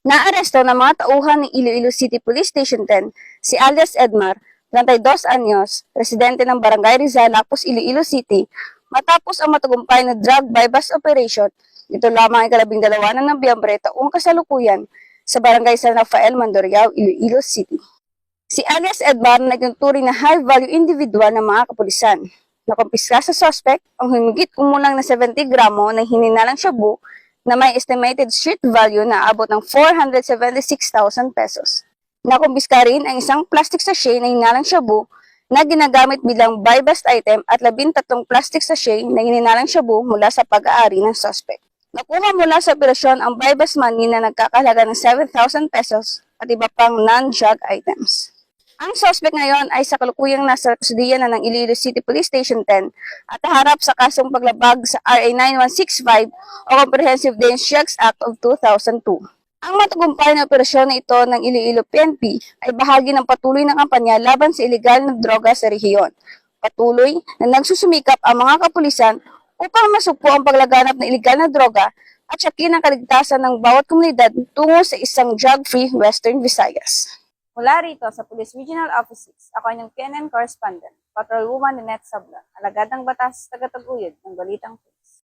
Naaresto ng mga tauhan ng Iloilo City Police Station 10 si alias Edmar, 32 anyos, residente ng Barangay Rizal, Lapus, Iloilo City, matapos ang matagumpay na drug bypass operation. Ito lamang ay ika-12 ng Nobyembre taong kasalukuyan sa Barangay San Rafael, Mandurriao, Iloilo City. Si alias Edmar na nagtuturing na high-value individual ng mga kapulisan. Nakumpiska sa suspect ang humigit kumulang na 70 gramo ng hininalang shabu na may estimated street value na abot ng 476,000 pesos. Nakumpiska rin ang isang plastic sachet na hinalang shabu na ginagamit bilang buy-bust item at 13 plastic sachet na hininalang shabu mula sa pag-aari ng suspect. Nakuha mula sa operasyon ang buy-bust money na nagkakahalaga ng 7,000 pesos at iba pang non-drug items. Ang suspect ngayon ay sa kalukuyang nasa kustudiya na ng Iloilo City Police Station 10 at harap sa kasong paglabag sa RA 9165 o Comprehensive Dangerous Drugs Act of 2002. Ang matagumpay na operasyon na ito ng Iloilo PNP ay bahagi ng patuloy na kampanya laban sa ilegal na droga sa rehiyon. Patuloy na nagsusumikap ang mga kapulisan upang masugpo ang paglaganap ng ilegal na droga at tiyakin ang kaligtasan ng bawat komunidad tungo sa isang drug-free Western Visayas. Mula rito sa Police Regional Office 6, ako ay ng PNN Correspondent, Patrolwoman Ninette Sabla, alagad ng batas, tagataguyod ng Balitang Police.